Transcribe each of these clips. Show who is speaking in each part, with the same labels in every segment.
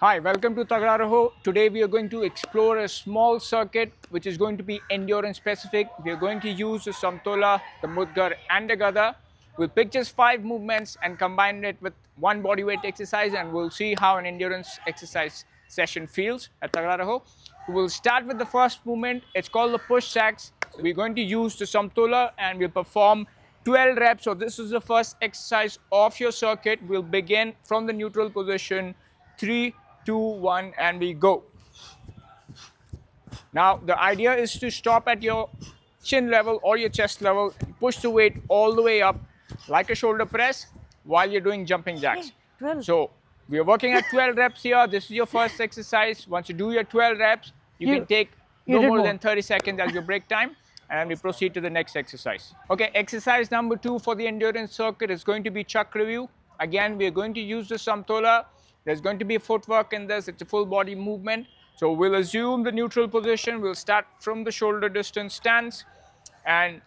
Speaker 1: Hi, welcome to Tagda Raho. Today we are going to explore a small circuit which is going to be endurance specific. We are going to use the Samtola, the Mudgar and the Gada. We'll pick just 5 movements and combine it with one bodyweight exercise, and we'll see how an endurance exercise session feels at Tagda Raho. We'll start with the first movement. It's called the push sacks. We're going to use the Samtola and we'll perform 12 reps. So this is the first exercise of your circuit. We'll begin from the neutral position. 3, 2, 1, and we go. Now the idea is to stop at your chin level or your chest level. Push the weight all the way up like a shoulder press while you're doing jumping jacks. So we are working at 12 reps here. This is your first exercise. Once you do your 12 reps, you can take no more than 30 seconds as your break time, and we proceed to the next exercise. Okay, exercise number 2 for the endurance circuit is going to be chuck review. Again, we are going to use the Samtola. There's going to be footwork in this. It's a full body movement. So we'll assume the neutral position. We'll start from the shoulder distance stance. And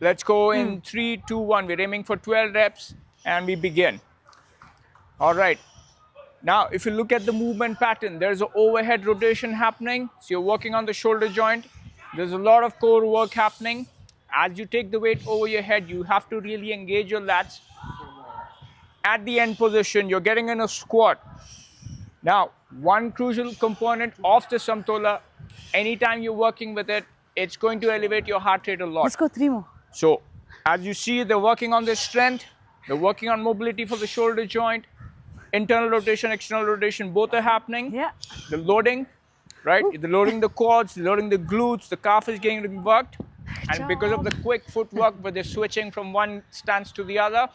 Speaker 1: let's go in 3, 2, 1. We're aiming for 12 reps and we begin. All right. Now, if you look at the movement pattern, there's an overhead rotation happening. So you're working on the shoulder joint. There's a lot of core work happening. As you take the weight over your head, you have to really engage your lats. At the end position, you're getting in a squat. Now, one crucial component of the Samtola, anytime you're working with it, it's going to elevate your heart rate a lot.
Speaker 2: Let's go 3 more.
Speaker 1: So, as you see, they're working on their strength, they're working on mobility for the shoulder joint, internal rotation, external rotation, both are happening.
Speaker 2: Yeah.
Speaker 1: The loading, right? They're loading the quads, they're loading the glutes, the calf is getting worked. And because of the quick footwork, where they're switching from one stance to the other,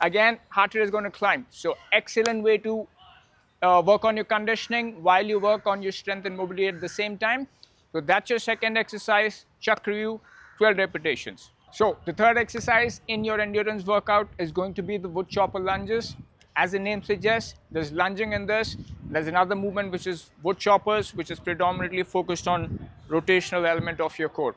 Speaker 1: again, heart rate is going to climb. So excellent way to work on your conditioning while you work on your strength and mobility at the same time. So that's your second exercise, chuck review, 12 repetitions. So the third exercise in your endurance workout is going to be the wood chopper lunges. As the name suggests, there's lunging in this. There's another movement which is wood choppers, which is predominantly focused on rotational element of your core.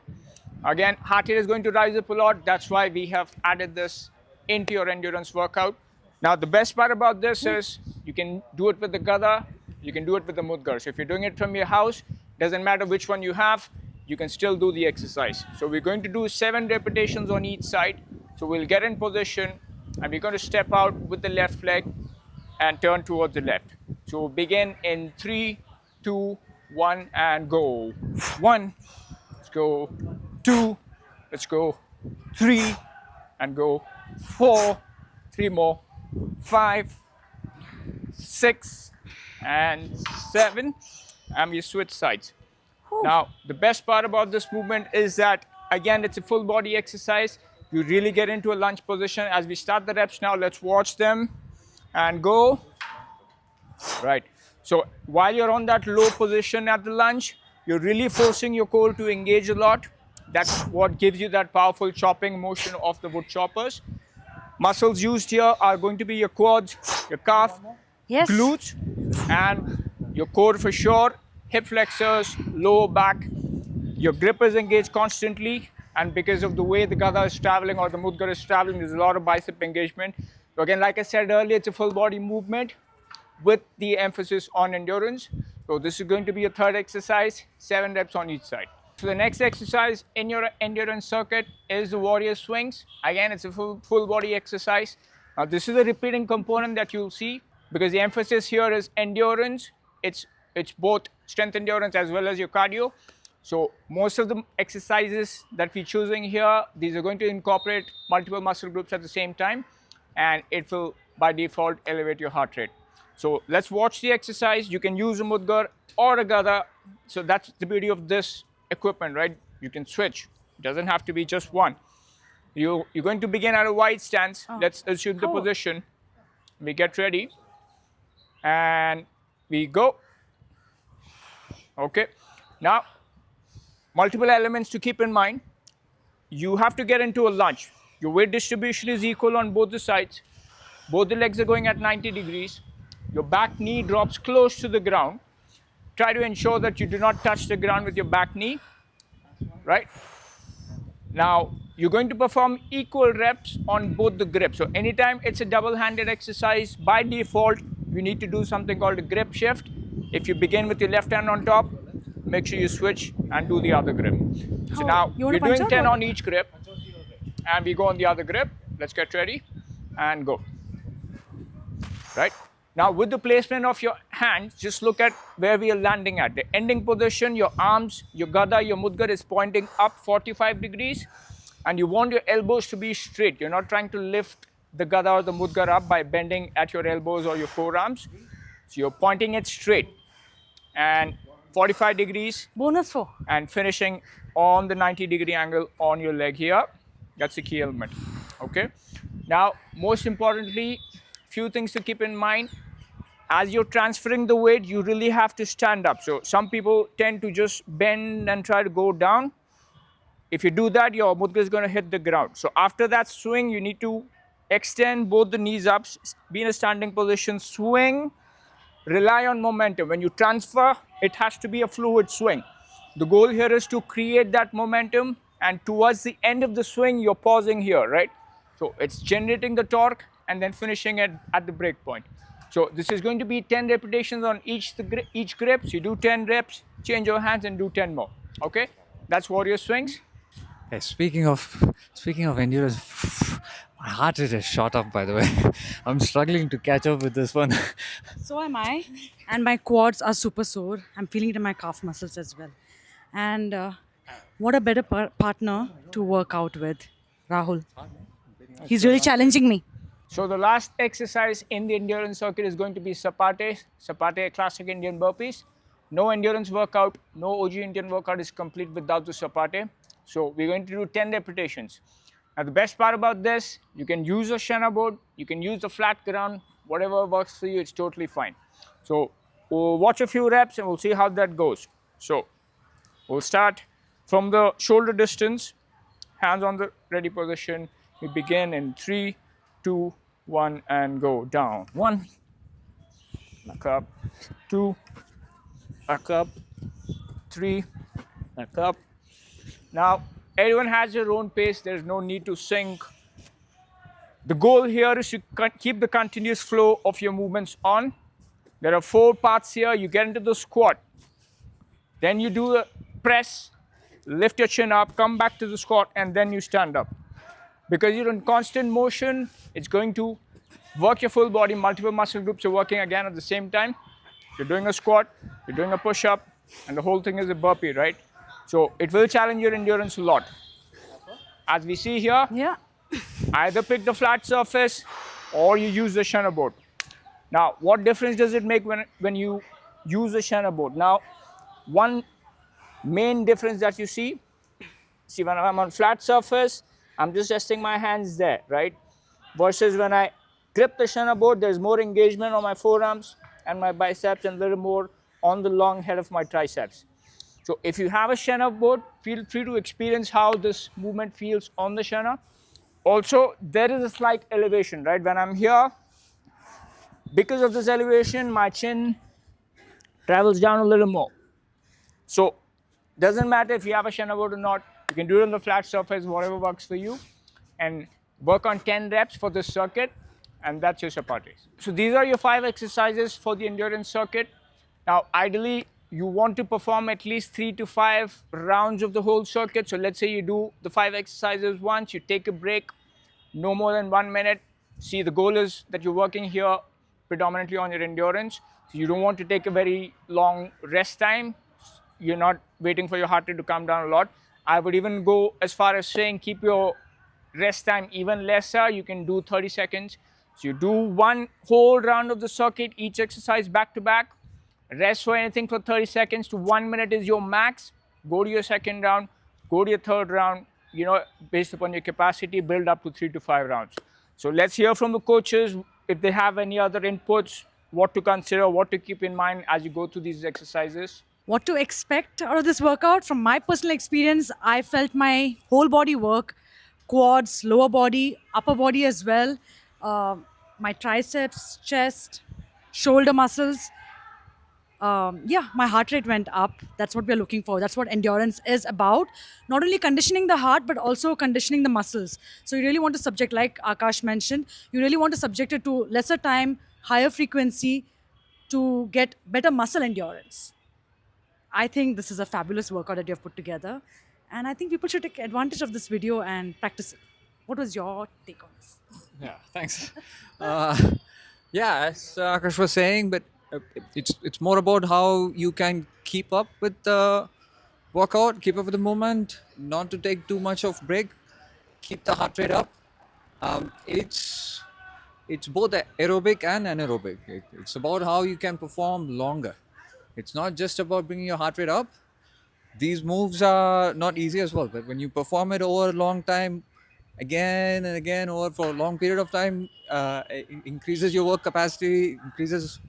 Speaker 1: Again, heart rate is going to rise up a lot. That's why we have added this into your endurance workout. Now, the best part about this is you can do it with the Gada, you can do it with the Mudgar. So if you're doing it from your house, doesn't matter which one you have, you can still do the exercise. So we're going to do 7 repetitions on each side. So we'll get in position and we're going to step out with the left leg and turn towards the left. So we'll begin in 3, 2, 1 and go. 1, let's go. 2, let's go. 3 and go. 4, 3 more, 5, 6 and 7, and we switch sides. Now the best part about this movement is that, again, it's a full body exercise. You really get into a lunge position. As we start the reps now, let's watch them and go. Right, so while you're on that low position at the lunge, you're really forcing your core to engage a lot. That's what gives you that powerful chopping motion of the wood choppers. Muscles used here are going to be your quads, your calf, glutes, and your core for sure, hip flexors, lower back. Your grip is engaged constantly, and because of the way the Gada is traveling or the Mudgar is traveling, there's a lot of bicep engagement. So again, like I said earlier, it's a full body movement with the emphasis on endurance. So this is going to be a third exercise, 7 reps on each side. So the next exercise in your endurance circuit is the warrior swings. Again, it's a full body exercise. Now this is a repeating component that you'll see because the emphasis here is endurance. It's both strength endurance as well as your cardio. So most of the exercises that we're choosing here, these are going to incorporate multiple muscle groups at the same time, and it will by default elevate your heart rate. So let's watch the exercise. You can use a Mudgar or a Gada. So that's the beauty of this equipment, right? You can switch. It doesn't have to be just one. You're going to begin at a wide stance. Let's assume the position. We get ready and we go. Okay. Now, multiple elements to keep in mind. You have to get into a lunge. Your weight distribution is equal on both the sides. Both the legs are going at 90 degrees. Your back knee drops close to the ground. Try to ensure that you do not touch the ground with your back knee, right? Now, you're going to perform equal reps on both the grips. So anytime it's a double-handed exercise, by default, you need to do something called a grip shift. If you begin with your left hand on top, make sure you switch and do the other grip. So now we're doing 10 on each grip, and we go on the other grip. Let's get ready and go. Right? Now with the placement of your hands, just look at where we are landing at. The ending position, your arms, your Gada, your Mudgar is pointing up 45 degrees, and you want your elbows to be straight. You're not trying to lift the Gada or the Mudgar up by bending at your elbows or your forearms. So you're pointing it straight and 45 degrees.
Speaker 2: Bonus 4.
Speaker 1: And finishing on the 90-degree angle on your leg here. That's the key element. Okay. Now, most importantly, few things to keep in mind. As you're transferring the weight, you really have to stand up. So some people tend to just bend and try to go down. If you do that, your Mudgar is going to hit the ground. So after that swing, you need to extend both the knees up, be in a standing position, swing, rely on momentum. When you transfer, it has to be a fluid swing. The goal here is to create that momentum, and towards the end of the swing, you're pausing here, right? So it's generating the torque and then finishing it at the break point. So this is going to be 10 repetitions on each grip. So you do 10 reps, change your hands and do 10 more. Okay? That's warrior swings.
Speaker 3: Okay, speaking of endurance, my heart rate has shot up, by the way. I'm struggling to catch up with this one.
Speaker 2: So am I. And my quads are super sore. I'm feeling it in my calf muscles as well. And what a better partner to work out with, Rahul. He's really challenging me.
Speaker 1: So the last exercise in the endurance circuit is going to be Sapate. Sapate, classic Indian burpees. No endurance workout, no OG Indian workout is complete without the Sapate. So we're going to do 10 repetitions. Now the best part about this, you can use a Shana board, you can use the flat ground, whatever works for you, it's totally fine. So we'll watch a few reps and we'll see how that goes. So we'll start from the shoulder distance, hands on the ready position. We begin in 3, 2, 1 and go down. 1, back up, 2, back up, 3, back up. Now, everyone has their own pace. There's no need to sync. The goal here is to keep the continuous flow of your movements on. There are 4 parts here. You get into the squat. Then you do a press, lift your chin up, come back to the squat, and then you stand up. Because you're in constant motion, it's going to work your full body. Multiple muscle groups are working again at the same time. You're doing a squat, you're doing a push-up, and the whole thing is a burpee, right? So it will challenge your endurance a lot. As we see here, either pick the flat surface or you use the Shana board. Now, what difference does it make when you use the Shana board? Now, one main difference that you see when I'm on flat surface, I'm just resting my hands there, right? Versus when I grip the Shana board, there's more engagement on my forearms and my biceps and a little more on the long head of my triceps. So if you have a Shana board, feel free to experience how this movement feels on the Shana. Also, there is a slight elevation, right? When I'm here, because of this elevation, my chin travels down a little more. So doesn't matter if you have a Shana board or not, you can do it on the flat surface, whatever works for you, and work on 10 reps for this circuit, and that's your Sapates. So these are your 5 exercises for the endurance circuit. Now, ideally, you want to perform at least 3 to 5 rounds of the whole circuit. So let's say you do the 5 exercises once, you take a break, no more than 1 minute. See, the goal is that you're working here predominantly on your endurance. So you don't want to take a very long rest time. You're not waiting for your heart rate to come down a lot. I would even go as far as saying keep your rest time even lesser. You can do 30 seconds. So you do 1 whole round of the circuit, each exercise back to back. Rest for anything for 30 seconds to 1 minute is your max. Go to your second round, go to your third round, based upon your capacity, build up to 3 to 5 rounds. So let's hear from the coaches if they have any other inputs, what to consider, what to keep in mind as you go through these exercises.
Speaker 2: What to expect out of this workout? From my personal experience, I felt my whole body work, quads, lower body, upper body as well, my triceps, chest, shoulder muscles. My heart rate went up. That's what we're looking for. That's what endurance is about. Not only conditioning the heart, but also conditioning the muscles. So you really want to subject, like Akash mentioned, you really want to subject it to lesser time, higher frequency to get better muscle endurance. I think this is a fabulous workout that you have put together. And I think people should take advantage of this video and practice it. What was your take on this?
Speaker 3: Yeah, thanks. Uh, yeah, as Akash was saying, but it's more about how you can keep up with the workout, keep up with the movement, not to take too much of break, keep the heart rate up. It's both aerobic and anaerobic. It's about how you can perform longer. It's not just about bringing your heart rate up. These moves are not easy as well, but when you perform it over a long time, again and again, over for a long period of time, it increases your work capacity, increases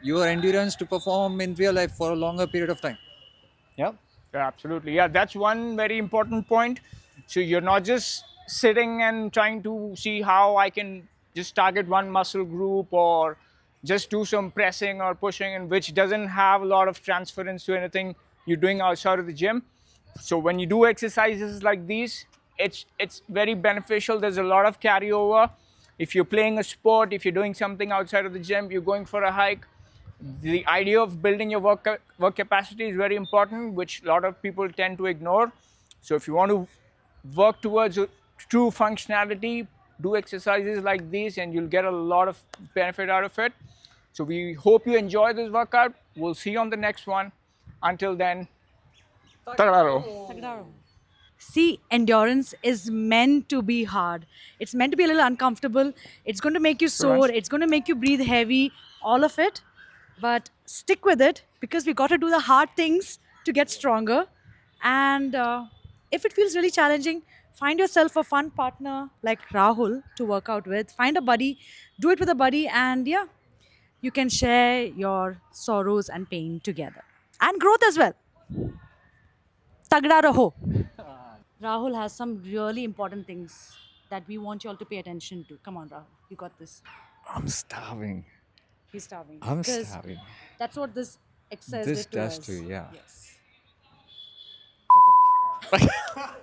Speaker 3: your endurance to perform in real life for a longer period of time. Yeah.
Speaker 1: Yeah, absolutely. Yeah, that's one very important point. So you're not just sitting and trying to see how I can just target one muscle group or just do some pressing or pushing, and which doesn't have a lot of transference to anything you're doing outside of the gym. So when you do exercises like these, it's very beneficial. There's a lot of carryover. If you're playing a sport, if you're doing something outside of the gym, you're going for a hike, the idea of building your work capacity is very important, which a lot of people tend to ignore. So if you want to work towards true functionality, do exercises like these and you'll get a lot of benefit out of it. So we hope you enjoy this workout. We'll see you on the next one. Until then, Tagda Raho.
Speaker 2: Tagda Raho. See, endurance is meant to be hard. It's meant to be a little uncomfortable. It's going to make you sore. It's going to make you breathe heavy, all of it. But stick with it because we got to do the hard things to get stronger. And if it feels really challenging, find yourself a fun partner like Rahul to work out with. Find a buddy, do it with a buddy, and yeah, you can share your sorrows and pain together. And growth as well. Tagda Raho. Rahul has some really important things that we want you all to pay attention to. Come on, Rahul. You got this.
Speaker 3: I'm starving.
Speaker 2: He's starving.
Speaker 3: I'm
Speaker 2: Because
Speaker 3: starving.
Speaker 2: that's what this exercise
Speaker 3: This
Speaker 2: did to
Speaker 3: does
Speaker 2: us.
Speaker 3: too, yeah.
Speaker 2: Yes.
Speaker 3: Fuck off.